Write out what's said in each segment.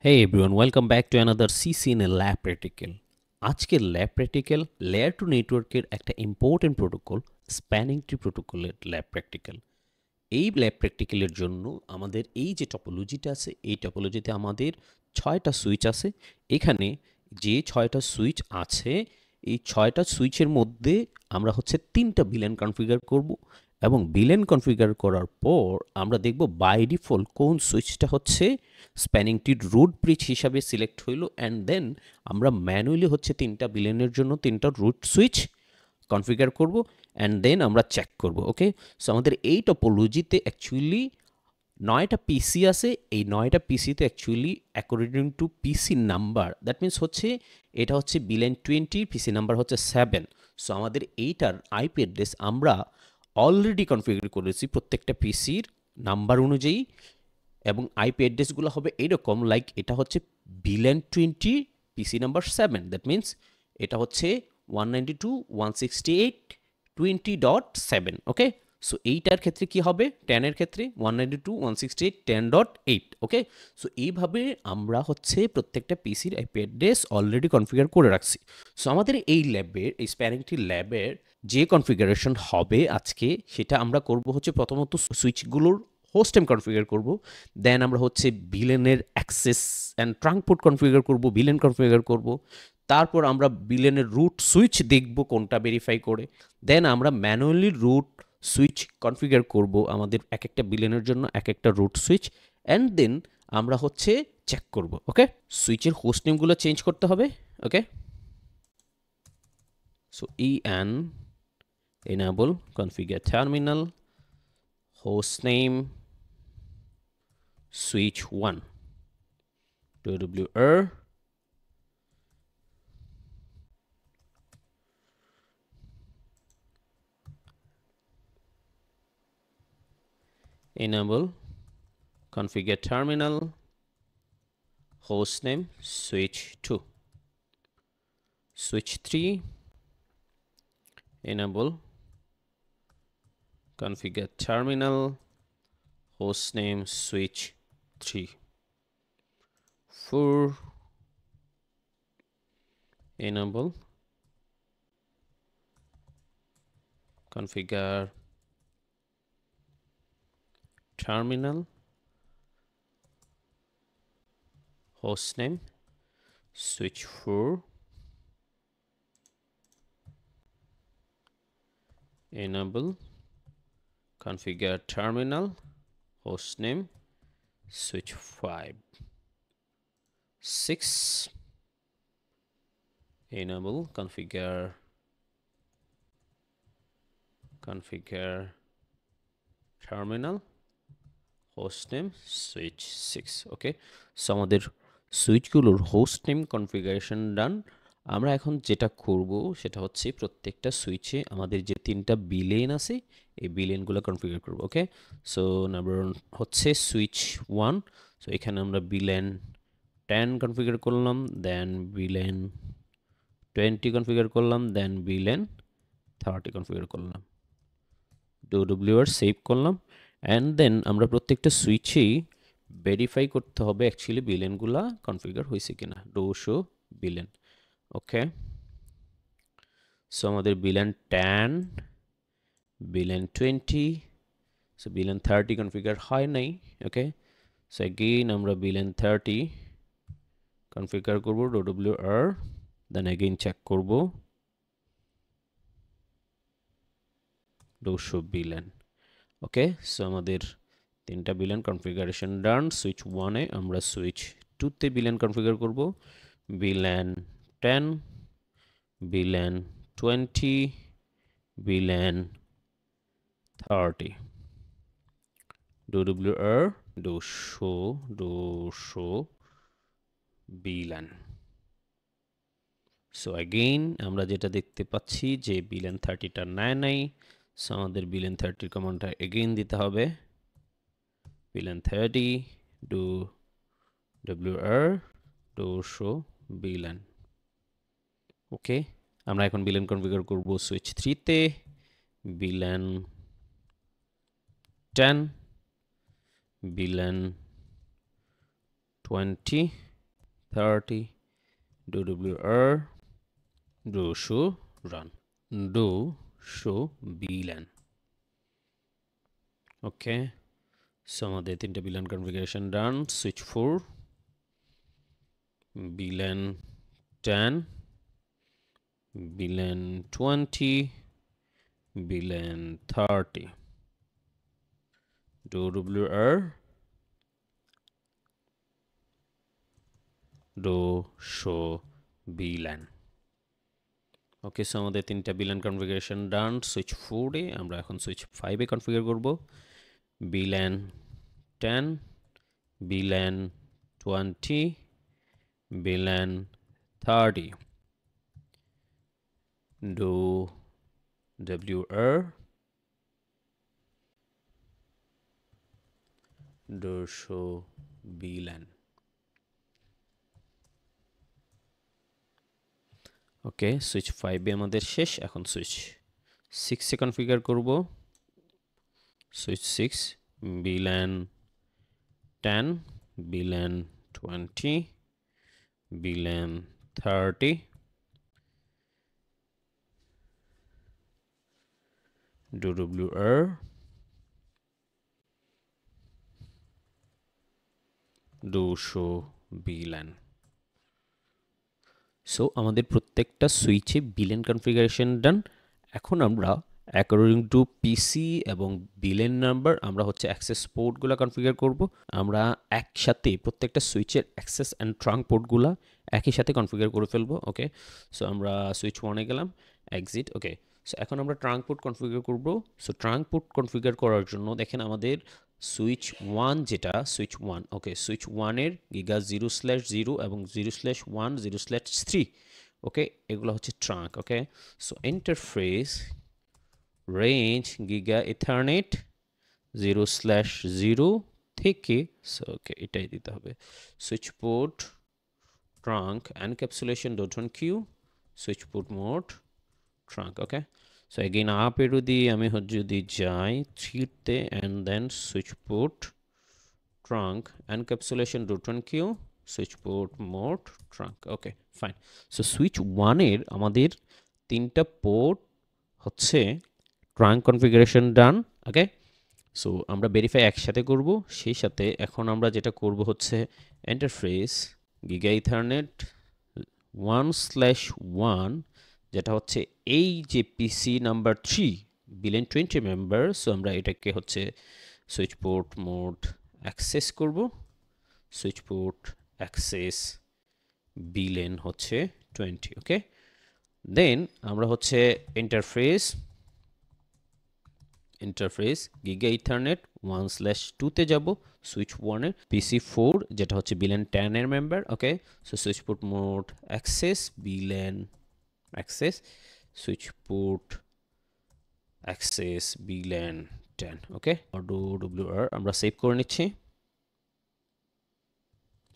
Hey everyone, welcome back to another CCNA lab practical. আজকের lab practical layer two নেটওয়ার্কের একটা important protocol spanning tree প্রোটোকলের lab practical. এই lab প্র্যাকটিক্যালের জন্য আমাদের এই যে টপোলজিটা আছে, এই টপোলজিতে আমাদের 6টা সুইচ আছে। এখানে যে 6টা সুইচ আছে, এই 6টা সুইচের মধ্যে আমরা হচ্ছে 3টা ভিলেন কনফিগার করব এবং ভিলেন কনফিগার করার পর আমরা দেখব বাই ডিফল্ট কোন সুইচটা হচ্ছে স্প্যানিং ট্রির রুট ব্রিজ হিসাবে সিলেক্ট হইল, অ্যান্ড দেন আমরা ম্যানুয়ালি হচ্ছে 3টা ভিলেনের জন্য 3টা রুট সুইচ কনফিগার করব অ্যান্ড দেন আমরা চেক করব। ওকে, সো আমাদের এই টপোলজিতে অ্যাকচুয়ালি 9টা পিসি আছে। এই 9টা পিসিতে actually according to PC number, that means হচ্ছে এটা হচ্ছে বিলেন 20, পিসি নাম্বার হচ্ছে 7। সো আমাদের এইটার আইপি অ্যাড্রেস আমরা অলরেডি কনফিগার করেছি প্রত্যেকটা পিসির নাম্বার অনুযায়ী, এবং আইপি অ্যাড্রেসগুলো হবে এইরকম, লাইক এটা হচ্ছে villain 20 PC number 7, that means এটা হচ্ছে 192.168.20.7। ওকে, সো এইটার ক্ষেত্রে কি হবে, 10 এর ক্ষেত্রে 192.168.10.8। ওকে, সো এইভাবে আমরা হচ্ছে প্রত্যেকটা পিসির আইপি অ্যাড্রেস অলরেডি কনফিগার করে রাখছি। সো আমাদের এই ল্যাবের, এই স্প্যানিং ট্রি ল্যাবের যে কনফিগারেশন হবে আজকে, সেটা আমরা করব হচ্ছে প্রথমত সুইচগুলোর হোস্ট টাইম কনফিগার করব, দেন আমরা হচ্ছে ভিলেনের অ্যাক্সেস অ্যান্ড ট্রাঙ্কপোর্ট কনফিগার করব, ভিলেন কনফিগার করব, তারপর আমরা ভিলেনের রুট সুইচ দেখব কোনটা ভেরিফাই করে, দেন আমরা ম্যানুয়ালি রুট সুইচ কনফিগার করব আমাদের এক একটা ভিলেনের জন্য এক একটা রুট সুইচ, অ্যান্ড দেন আমরা হচ্ছে চেক করব। ওকে, সুইচের হোস্ট নেমগুলো চেঞ্জ করতে হবে। ওকে, so en enable configure terminal host name switch 1 wr enable configure terminal hostname switch 2 switch 3 enable configure terminal hostname switch 3 4 enable configure terminal hostname switch 4 enable configure terminal hostname switch 5 6 enable configure terminal hostname switch 6। ওকে, so আমাদের সুইচগুলোর host name configuration ডান। আমরা এখন যেটা করব সেটা হচ্ছে প্রত্যেকটা সুইচে আমাদের যে 3টা বিলেন আছে, এই বিলেনগুলো কনফিগার করব। ওকে, সো নাম্বার হচ্ছে সুইচ 1। সো এখানে আমরা বিলেন 10 কনফিগার করলাম, দেন বিলেন 20 কনফিগার করলাম, দেন বিলেন 30 কনফিগার করলাম, ডব্লিউআর সেভ করলাম, অ্যান্ড দেন আমরা প্রত্যেকটা সুইচেই ভেরিফাই করতে হবে অ্যাকচুয়ালি বিলেনগুলা কনফিগার হয়েছে কিনা, শো বিলেন। ওকে, সো আমাদের VLAN 10, VLAN 20, so VLAN 30 configure হয় নাই। ওকে, সো এগেইন আমরা বিলেন 30 কনফিগার করব, ডব্লিউআর, দেন এগেইন চেক করব, শো বিলেন। ওকে, সো আমাদের 3টা বিলেন কনফিগারেশন ডান। সুইচ 1-এ আমরা সুইচ 2-তে বিলেন কনফিগার করব, VLAN 10, VLAN 20, VLAN 30, WR show VLAN. So again আমরা যেটা দেখতে পাচ্ছি যে বিলেন 30টা নেয় নাই, সো আমাদের বিলেন 30 কমান্ডটা এগেইন দিতে হবে, বিলেন 30 wr শো বিলেন। ওকে, আমরা এখন বিলেন কনফিগার করব switch 3-তে, villain 10, VLAN 20, 30, do WR, do show run, do show VLAN. Okay, so আমাদের তিনটা VLAN configuration done. Switch 4, VLAN 10, VLAN 20, VLAN 30, do WR, do show VLAN. Okay, so আমাদের তিনটা VLAN configuration done. Switch 4 এ আমরা এখন switch 5 এ configure করব। VLAN 10, VLAN 20, VLAN 30, do WR, do show VLAN. Okay, switch 5 এ আমাদের শেষ। এখন সুইচ 6 এ configure করব। Switch 6, VLAN 10, VLAN 20, VLAN 30, do WR, do show VLAN. So আমাদের প্রত্যেকটা সুইচে VLAN কনফিগারেশন ডান। এখন আমরা অ্যাকর্ডিং টু পিসি এবং VLAN নাম্বার আমরা হচ্ছে অ্যাক্সেস পোর্টগুলো কনফিগার করব। আমরা একসাথে প্রত্যেকটা সুইচের অ্যাক্সেস অ্যান্ড ট্রাঙ্ক পোর্টগুলো একই সাথে কনফিগার করে ফেলবো। ওকে, সো আমরা সুইচ 1-এ গেলাম, এক্সিট। ওকে, সো এখন আমরা ট্রাঙ্ক পোর্ট কনফিগার করব। সো ট্রাঙ্ক পোর্ট কনফিগার করার জন্য দেখেন আমাদের সুইচ 1 যেটা সুইচ 1, ওকে, সুইচ 1-এর গিগা 0/0 এবং 0/1 0/3, ওকে, এগুলো হচ্ছে trunk. Okay, so interface range giga ethernet 0/0 থেকে, সো ওকে এটাই দিতে হবে। Switch port trunk encapsulation .1 q switch port mode trunk. Okay, so again up arrow দিয়ে আমি যদি যাই 3 তে and then switch port trunk encapsulation .1 q switch port mode trunk. Okay, fine. So switch 1 এর আমাদের তিনটা পোর্ট হচ্ছে trunk configuration done. Okay, so আমরা ভেরিফাই একসাথে করব। সেই সাথে এখন আমরা যেটা করব হচ্ছে ইন্টারফেস গিগা ইথারনেট 1/1, যেটা হচ্ছে এই যে পিসি নাম্বার 3 VLAN 20 মেম্বার। সো আমরা এটাকে হচ্ছে সুইচ পোর্ট মোড অ্যাক্সেস করব। সুইচ পোর্ট অ্যাক্সেস VLAN হচ্ছে 20। ওকে, দেন আমরা হচ্ছে ইন্টারফেস গিগা ইথারনেট 1/2-তে যাব। সুইচ 1 এর পিসি 4 যেটা হচ্ছে VLAN 10 এর member. Okay, so switch port mode access VLAN access switch port access VLAN 10। Okay, do WR আমরা সেভ করে নিচ্ছি।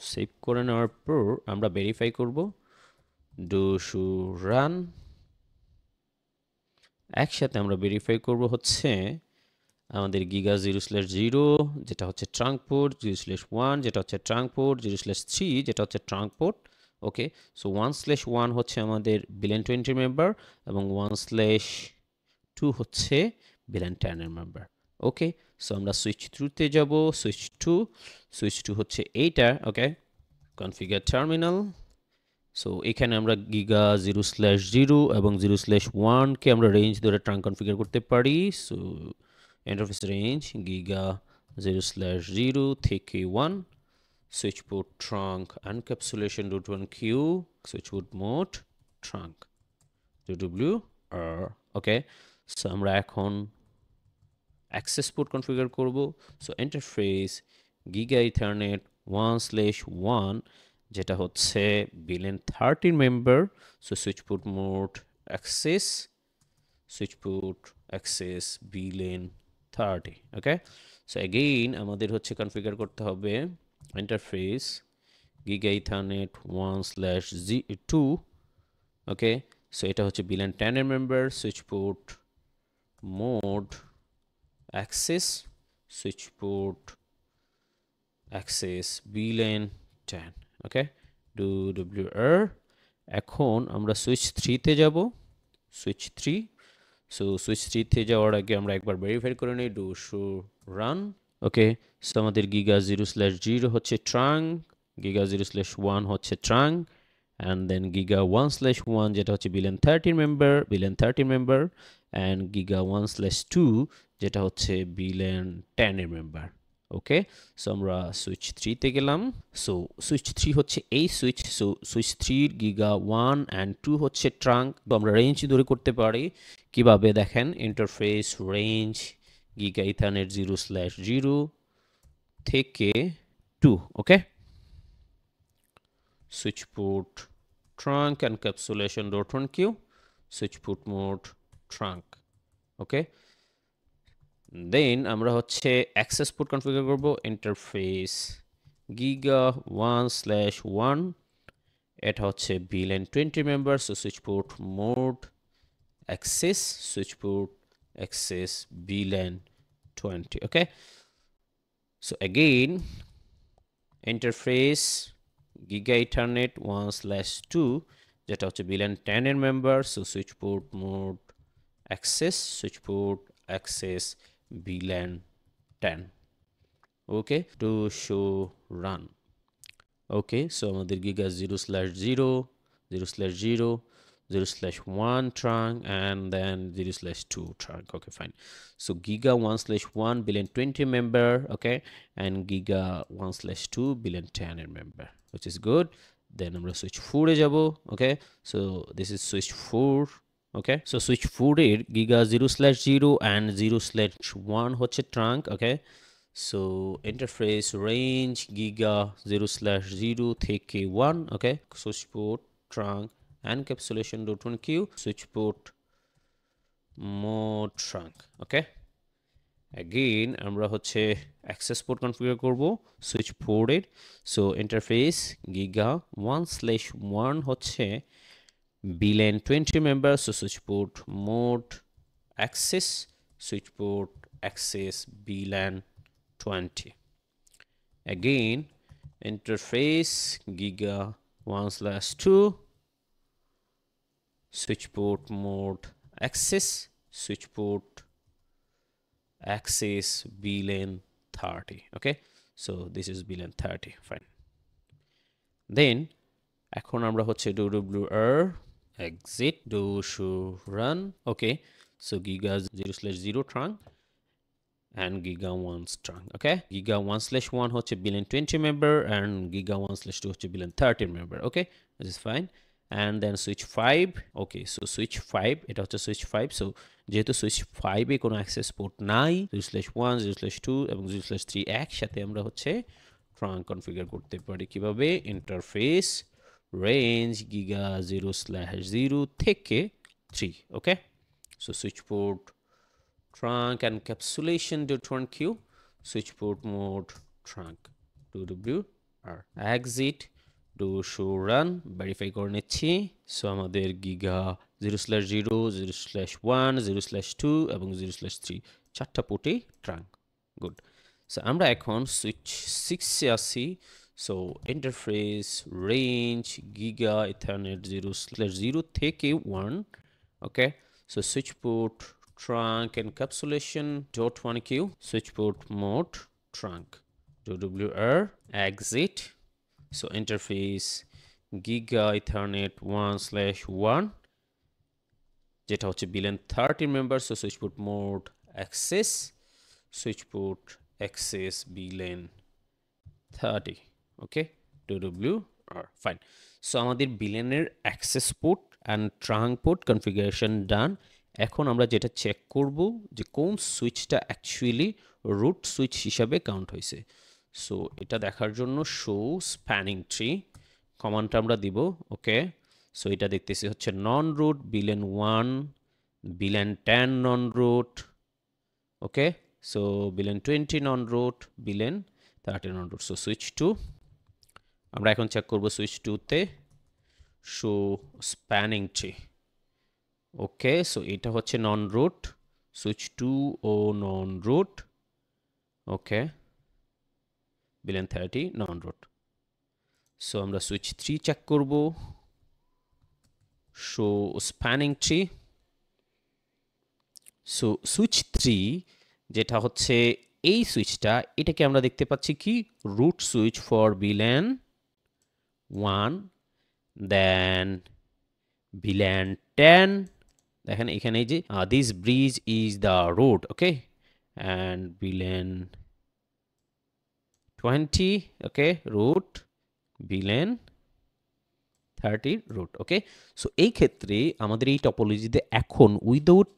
সেভ করে নেওয়ার পর আমরা ভেরিফাই করব do show run। একসাথে আমরা ভেরিফাই করব হচ্ছে আমাদের গিগা 0/0 যেটা হচ্ছে ট্রাঙ্ক পোর্ট, 0/1 যেটা হচ্ছে ট্রাঙ্ক পোর্ট, 0/3 যেটা হচ্ছে ট্রাঙ্ক পোর্ট। ওকে, সো 1/1 হচ্ছে আমাদের VLAN 20 মেম্বার এবং 1/2 হচ্ছে VLAN 10 এর মেম্বার। ওকে, সো আমরা সুইচ 2-তে যাব। সুইচ 2 হচ্ছে এইটা। ওকে, কনফিগার টার্মিনাল। সো এখানে আমরা গিগা 0/0 এবং 0/1-কে আমরা রেঞ্জ ধরে ট্রাঙ্ক কনফিগার করতে পারি। সো ইন্টারফেস রেঞ্জ গিগা 0/0 থেকে 1, switch port trunk encapsulation .1 q switch port mode trunk WR। ওকে, সো আমরা এখন অ্যাক্সেস পোর্ট কনফিগার করব। সো ইন্টারফেস গিগা ইথারনেট 1/1 যেটা হচ্ছে VLAN 30 member. So switch port mode access switch port access VLAN 30। ওকে, so again আমাদের হচ্ছে configure করতে হবে interface giga ethernet 1/2। ওকে, so এটা হচ্ছে VLAN 10 এর member. Switch port mode access switch port access VLAN 10। Okay, do wr এখন আমরা switch 3 তে যাব সুইচ 3 সো সুইচ 3 তে যাওয়ার আগে আমরা একবার ভেরিফাই করে নেই do show run okay so আমাদের গিগা 0/0 হচ্ছে ট্রাঙ্ক গিগা 0/1 হচ্ছে ট্রাঙ্ক and then giga 1/1 যেটা হচ্ছে bilen 13 member and giga 1/2 যেটা হচ্ছে bilen 10 এর মেম্বার ওকে সো আমরা সুইচ 3 তে গেলাম সো সুইচ 3 হচ্ছে এই switch so switch 3 giga 1 and 2 হচ্ছে ট্রাঙ্ক তো আমরা রেঞ্জ ধরে করতে পারি কিভাবে দেখেন ইন্টারফেস রেঞ্জ গিগা ইথারনেট 0/0 থেকে 2 ওকে switch port trunk encapsulation .1q switch port mode trunk okay then আমরা হচ্ছে access port configure করব interface giga 1/1 এটা হচ্ছে VLAN 20 member so switch port mode access switch port access VLAN 20 okay so again interface Giga Ethernet 1/2 যেটা হচ্ছে VLAN 10 এর member so switch port mode access switch port access VLAN 10 okay to show run okay so আমাদের giga 0/0 0/0 0/1 trunk and then 0/2 trunk okay fine so giga 1/1 VLAN 20 member okay and giga 1/2 VLAN 10 এর member which is good then আমরা switch 4 এ যাব okay so this is switch 4 okay so switch 4 এর giga 0/0 and 0/1 হচ্ছে trunk okay so interface range giga 0/0 থেকে 1 okay switch port trunk encapsulation.1q switch port mode trunk okay again আমরা হচ্ছে access port configure করব switch port এর so interface giga 1/1 হচ্ছে VLAN 20 member so switch port mode access switch port access VLAN 20 again interface giga 1/2 switch port mode access switch port access VLAN 30 okay so this is VLAN 30 fine then এখন আমরা হচ্ছে wr exit do show run okay so giga 0/0 trunk and giga 1 trunk okay giga 1/1 হচ্ছে VLAN 20 member and giga 1/2 হচ্ছে VLAN 30 member okay this is fine and then switch 5 okay so switch 5 এটা হচ্ছে switch 5 so যেহেতু switch 5 এ কোনো access port নাই 0/1 0/2 এবং 0/3 একসাথে আমরা হচ্ছে trunk configure করতে পারি কিভাবে interface range giga 0/0 থেকে 3 okay so switch port trunk encapsulation.1q switch port mode trunk wr exit do show run verify করে নিচ্ছি সো আমাদের গিগা 0/0 0/1 0/2 এবং 0/3 চারটা পোর্টে ট্রাঙ্ক গুড সো আমরা এখন সুইচ 6 এ আসি so interface range giga ethernet 0/0 থেকে 1 okay so switch port trunk encapsulation.1q switch port mode trunk wr exit so interface giga ethernet 1/1 যেটা হচ্ছে VLAN 30 member so switch port mode access switch port access VLAN 30 okay wr fine so আমাদের VLAN এর access port and trunk port configuration done এখন আমরা যেটা check করব যে কোন সুইচটা অ্যাকচুয়ালি রুট সুইচ হিসাবে কাউন্ট হয়েছে সো এটা দেখার জন্য শো স্প্যানিং ট্রি কমান্ডটা আমরা দিব ওকে সো এটা দেখতেছি হচ্ছে নন রুট VLAN 1 VLAN 10 নন রুট ওকে সো VLAN 20 নন রুট VLAN 30 নন রুট সো সুইচ 2 আমরা এখন চেক করব সুইচ 2 তে show spanning tree okay so এটা হচ্ছে নন রুট সুইচ 2 ও নন রুট ওকে VLAN 30 নন রুট সো আমরা সুইচ 3 চেক করব, show spanning tree. So switch 3 যেটা হচ্ছে এই সুইচটা, এটাকে আমরা দেখতে পাচ্ছি কি root switch for VLAN 1, then VLAN 10। দেখেন এখানে এই যে this bridge is the root, okay, and VLAN 20, okay, root, VLAN 30 root, okay. So এই ক্ষেত্রে আমাদের এই টপোলজিতে এখন উইদাউট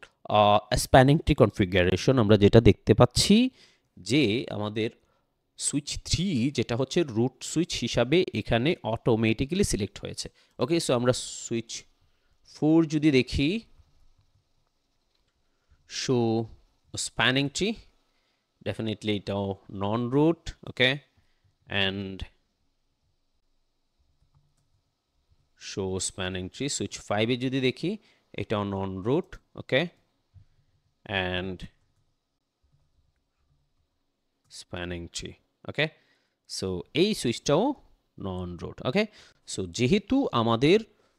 স্প্যানিং ট্রি কনফিগারেশন আমরা যেটা দেখতে পাচ্ছি যে আমাদের সুইচ 3 যেটা হচ্ছে রুট সুইচ হিসাবে এখানে অটোমেটিক্যালি সিলেক্ট হয়েছে, ওকে। সো আমরা সুইচ 4 যদি দেখি, শো স্প্যানিং ট্রি, ডেফিনেটলি এটাও non root, okay, and show spanning tree. Switch 5 এ যদি দেখি, এটাও non root, okay, and spanning tree, okay. So এই সুইচটাও নন রুট, ওকে। সো যেহেতু আমাদের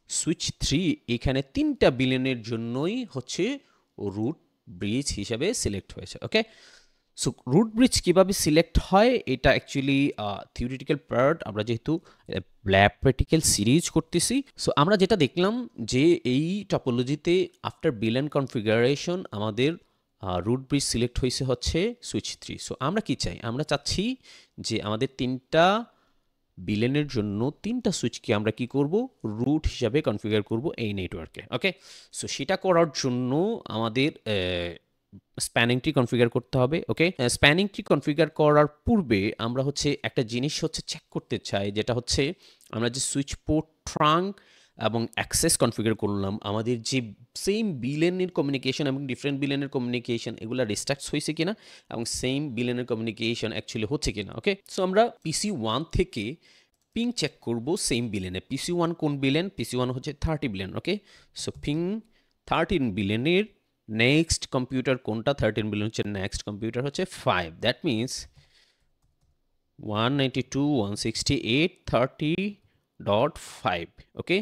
সুইচ 3 এখানে 3টা বিলিয়নের জন্যই হচ্ছে রুট ব্রিজ হিসাবে সিলেক্ট হয়েছে, ওকে। সো রুট ব্রিজ কীভাবে সিলেক্ট হয় এটা অ্যাকচুয়ালি থিওরিটিক্যাল পার্ট, আমরা যেহেতু ল্যাব প্র্যাকটিক্যাল সিরিজ করতেছি। সো আমরা যেটা দেখলাম যে এই টপোলজিতে আফটার বিলিয়ন কনফিগারেশন আমাদের রুট ব্রিজ সিলেক্ট হয়েছে হচ্ছে সুইচ 3। সো আমরা কি চাই, আমরা চাচ্ছি যে আমাদের 3টা বিলিয়নের জন্য 3টা সুইচকে আমরা কি করব, রুট হিসাবে কনফিগার করব এই নেটওয়ার্কে, ওকে। সো সেটা করার জন্য আমাদের স্প্যানিং ট্রি কনফিগার করতে হবে, ওকে। স্প্যানিং ট্রি কনফিগার করার পূর্বে আমরা হচ্ছে একটা জিনিস হচ্ছে চেক করতে চাই, যেটা হচ্ছে আমরা যে সুইচ পোর্ট ট্রাঙ্ক এবং অ্যাক্সেস কনফিগার করলাম, আমাদের যে সেম বিলেনের কমিউনিকেশন এবং ডিফারেন্ট বিলেনের কমিউনিকেশন এগুলো রেস্ট্রাক্টস হয়েছে কিনা এবং সেম বিলেনের কমিউনিকেশন অ্যাকচুয়ালি হচ্ছে কিনা, ওকে। সো আমরা PC1 থেকে পিং চেক করব সেম বিলেনে। PC1 কোন বিলেন, PC1 হচ্ছে 30 বিলিয়ন, ওকে। সো পিং 13 বিলিয়নের নেক্সট কম্পিউটার কোনটা, 13 বিলিয়ন হচ্ছে নেক্সট কম্পিউটার হচ্ছে 5, that means 192.168.30.5, okay.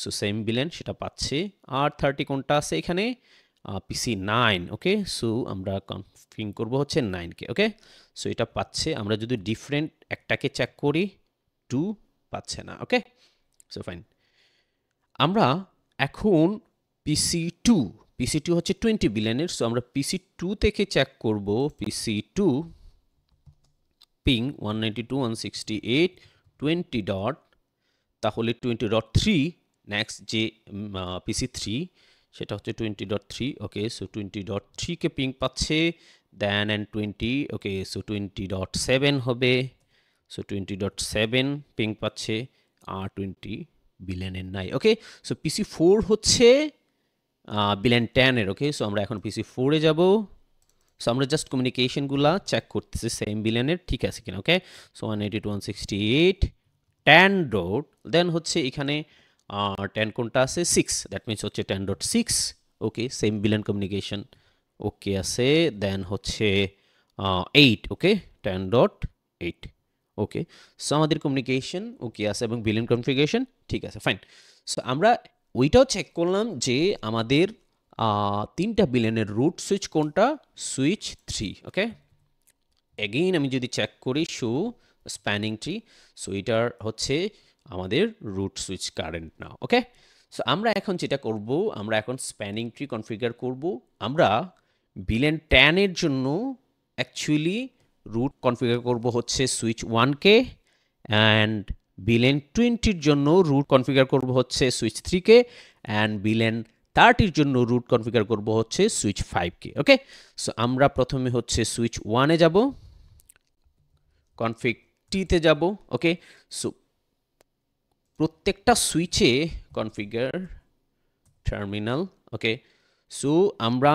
So same billion সেটা পাচ্ছে। আর 30 কোনটা আছে এখানে, PC9, ওকে। সো আমরা কনফিগ করবো হচ্ছে 9কে, ওকে। সো এটা পাচ্ছে। আমরা যদি ডিফারেন্ট একটাকে চেক করি, 2 পাচ্ছে না, ওকে। So fine. আমরা এখন PC2 হচ্ছে 20 বিলিয়নের। সো আমরা PC2 থেকে চেক করব, PC2 পিং 192.168.20 ডট, তাহলে 20.3 নেক্সট যে PC3 সেটা হচ্ছে 20.3, ওকে। সো 20.3 কে পিং পাচ্ছে, দেন অ্যান্ড 20, ওকে। সো 20.7 হবে, সো 20.7 পিং পাচ্ছে, আর 20 বিলিয়নের নাই, ওকে। সো PC4 হচ্ছে বিলিয়ন 10 এর, ওকে। সো আমরা এখন PC4 এ যাব। সো আমরা জাস্ট কমিউনিকেশনগুলো চেক করতেছি সেম বিলিয়নের ঠিক আছে কিনা, ওকে। সো 192.168 10 ডট, দেন হচ্ছে এখানে 10 কোনটা আছে, 6, দ্যাট মিনস হচ্ছে 10.6, ওকে। সেম বিলিয়ন কমিউনিকেশন ওকে আছে, দেন হচ্ছে 8, ওকে, 10.8, ওকে। সো আমাদের কমিউনিকেশন ওকে আছে এবং বিলিয়ন কনফিগারেশন ঠিক আছে, ফাইন। সো আমরা ওইটাও চেক করলাম যে আমাদের 3টা বিলিয়নের রুট সুইচ কোনটা, সুইচ 3, ওকে। এগেইন আমি যদি চেক করি শো স্প্যানিং ট্রি, সো এটার হচ্ছে আমাদের রুট সুইচ কারেন্ট না, ওকে। সো আমরা এখন যেটা করব, আমরা এখন স্প্যানিং ট্রি কনফিগার করব। আমরা বিলিয়ন 10 এর জন্য অ্যাকচুয়ালি রুট কনফিগার করব হচ্ছে সুইচ 1কে, অ্যান্ড বিলিয়ন 20-র জন্য রুট কনফিগার করব হচ্ছে সুইচ 3কে, অ্যান্ড বিলিয়ন 30-র জন্য রুট কনফিগার করব হচ্ছে সুইচ 5কে, ওকে। সো আমরা প্রথমে হচ্ছে সুইচ 1-এ যাব, কনফিগ টিতে যাব, ওকে। সো প্রত্যেকটা সুইচে কনফিগার টার্মিনাল, ওকে। সো আমরা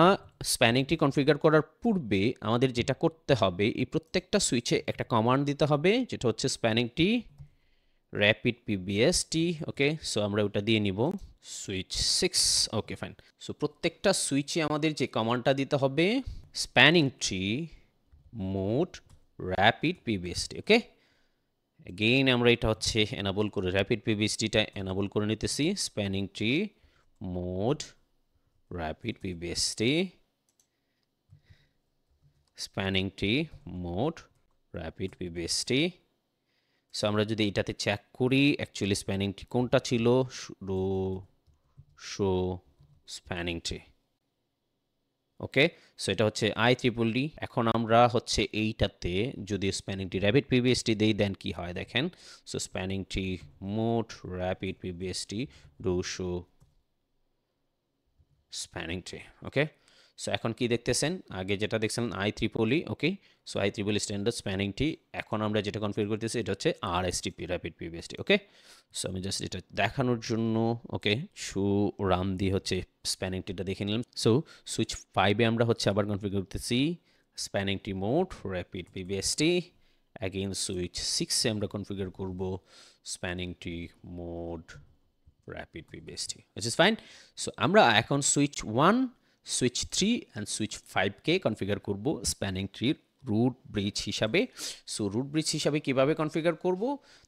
স্প্যানিং ট্রি কনফিগার করার পূর্বে আমাদের যেটা করতে হবে, এই প্রত্যেকটা সুইচে একটা কমান্ড দিতে হবে, যেটা হচ্ছে স্প্যানিং ট্রি র্যাপিড PBST, ওকে। সো আমরা ওটা দিয়ে নিব সুইচ 6, ওকে, ফাইন। সো প্রত্যেকটা সুইচে আমাদের যে কমান্ডটা দিতে হবে, spanning tree mode rapid PBST, ওকে। এগেইন আমরা এটা হচ্ছে এনাবল করে র্যাপিড পিবিএসটিটা এনাবল করে নিতেছি spanning tree mode rapid PVST spanning tree mode rapid PVST so আমরা যদি এটাতে চেক করি অ্যাকচুয়ালি স্প্যানিং ট্রি কোনটা ছিল show spanning tree okay so এটা হচ্ছে IEEE এখন আমরা হচ্ছে এইটাতে যদি স্প্যানিং ট্রি র্যাপিড পিবিএসটি দেই দেন কি হয় দেখেন so spanning tree mode rapid PVST do show spanning tree okay so এখন কি দেখতেছেন আগে যেটা দেখছেন IEEE okay so IEEE standard spanning tree এখন আমরা যেটা কনফিগার করতেছি এটা হচ্ছে RSTP rapid PVST okay so আমি জাস্ট এটা দেখানোর জন্য ওকে শু রাম দিয়ে হচ্ছে স্প্যানিং ট্রিটা দেখে নিলাম সো সুইচ 5 এ আমরা হচ্ছে আবার কনফিগার করতেছি spanning tree mode rapid PVST again switch 6 এ আমরা কনফিগার করব spanning tree mode rapid PVST which is fine so আমরা এখন সুইচ 1 সুইচ 3 and সুইচ 5 কে কনফিগার করব স্প্যানিং ট্রির রুট ব্রিজ হিসাবে সো রুট ব্রিজ হিসাবে কিভাবে কনফিগার করব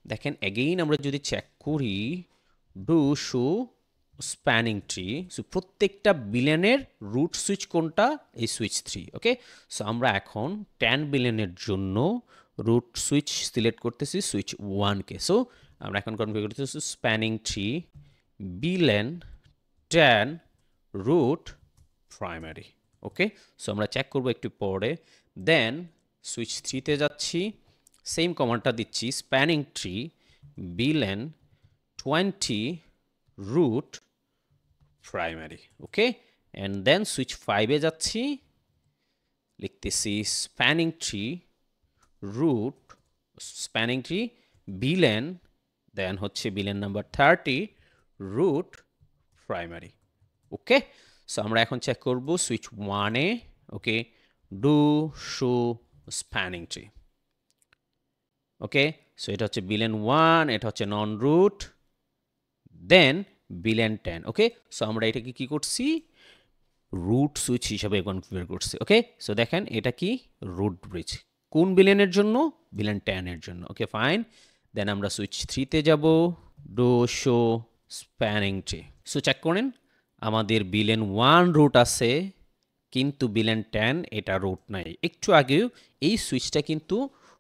দেখেন এগেইন আমরা যদি চেক করি do show spanning tree so প্রত্যেকটা বিলিয়নের রুট সুইচ কোনটা এই সুইচ 3 ওকে সো আমরা এখন 10 বিলিয়নের জন্য রুট সুইচ সিলেক্ট করতেছি সুইচ 1 কে সো আমরা এখন কনফিগার করতেছি spanning tree VLAN 10 root primary okay so আমরা চেক করব একটু পরে দেন সুইচ 3 তে যাচ্ছি সেম কমান্ডটা দিচ্ছি spanning tree VLAN 20 root primary okay and then switch 5 এ যাচ্ছি লিখতেছি spanning tree root spanning tree VLAN then হচ্ছে VLAN number 30 root primary okay so আমরা এখন চেক করব সুইচ 1 এ okay do show spanning tree okay so এটা হচ্ছে বিলেন 1 এটা হচ্ছে non root then VLAN 10 okay so আমরা এটাকে কি করছি রুট সুইচ হিসাবে কনফিগার করছি ওকে সো দেখেন এটা কি রুট ব্রিজ কোন বিলেনের জন্য বিলেন 10 এর জন্য ওকে ফাইন দেন আমরা সুইচ 3 তে যাব do show spanning tree so check করেন আমাদের বিলেন 1 রুট আছে কিন্তু বিলেন 10 এটা রুট নাই একটু আগেও এই সুইচটা কিন্তু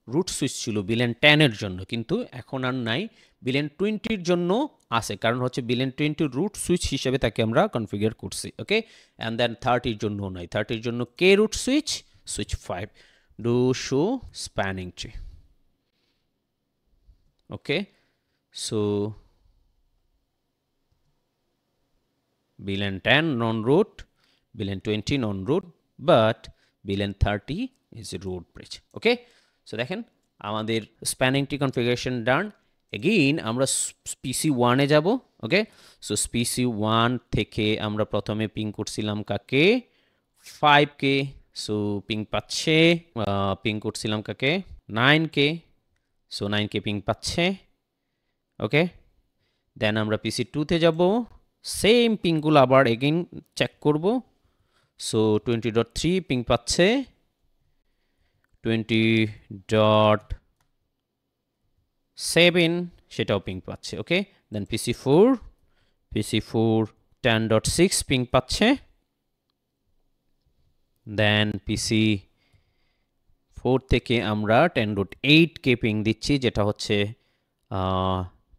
রুট সুইচ ছিল বিলেন 10 এর জন্য কিন্তু এখন আর নাই বিলেন 20 এর জন্য আছে কারণ হচ্ছে বিলেন 20 রুট সুইচ হিসেবে তাকে আমরা কনফিগার করছি ওকে এন্ড দেন 30 এর জন্য নাই 30 এর জন্য কে root switch switch 5 do show spanning tree okay so VLAN 10 non root VLAN 20 non root but VLAN 30 is a root bridge okay so দেখেন আমাদের spanning tree configuration done again আমরা পিসি 1 এ যাব ওকে সো পিসি 1 থেকে আমরা প্রথমে ping করছিলাম কাকে 5 কে so ping পাচ্ছে পিং করছিলাম কাকে 9 কে সো 9 কে পিং পাচ্ছে ওকে দেন আমরা পিসি 2 তে যাব সেম পিংগুলো আবার এগেইন চেক করব সো 20.3 পিং পাচ্ছে 20.7 সেটাও পিং পাচ্ছে ওকে দেন পিসি 4 10.6 পিং পাচ্ছে দেন পিসি 4 থেকে আমরা 10.8 কে পিং দিচ্ছি যেটা হচ্ছে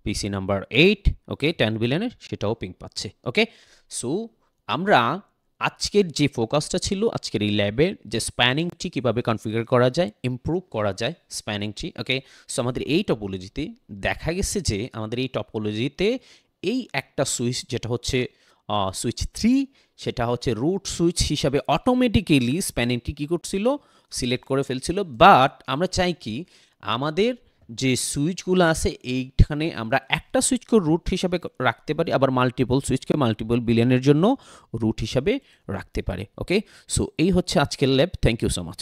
পিসি নাম্বার 8 ওকে 10 বিলিয়নের সেটাও পিং পাচ্ছে ওকে সো আমরা আজকের যে ফোকাসটা ছিল আজকের এই ল্যাবের যে স্প্যানিং ট্রি কিভাবে কনফিগার করা যায় ইমপ্রুভ করা যায় স্প্যানিং ট্রি ওকে সো আমাদের এই টপোলজিতে দেখা গেছে যে আমাদের এই টপোলজিতে এই একটা সুইচ যেটা হচ্ছে সুইচ 3 সেটা হচ্ছে রুট সুইচ হিসাবে অটোমেটিক্যালি স্প্যানিং ট্রি কি করছিল সিলেক্ট করে ফেলছিল বাট আমরা চাই কি আমাদের যে সুইচগুলো আছে এইখানে আমরা একটা সুইচকে রুট হিসাবে রাখতে পারি আবার মাল্টিপল সুইচকে মাল্টিপল বিলিয়নের জন্য রুট হিসাবে রাখতে পারি ওকে সো এই হচ্ছে আজকের lab thank you so much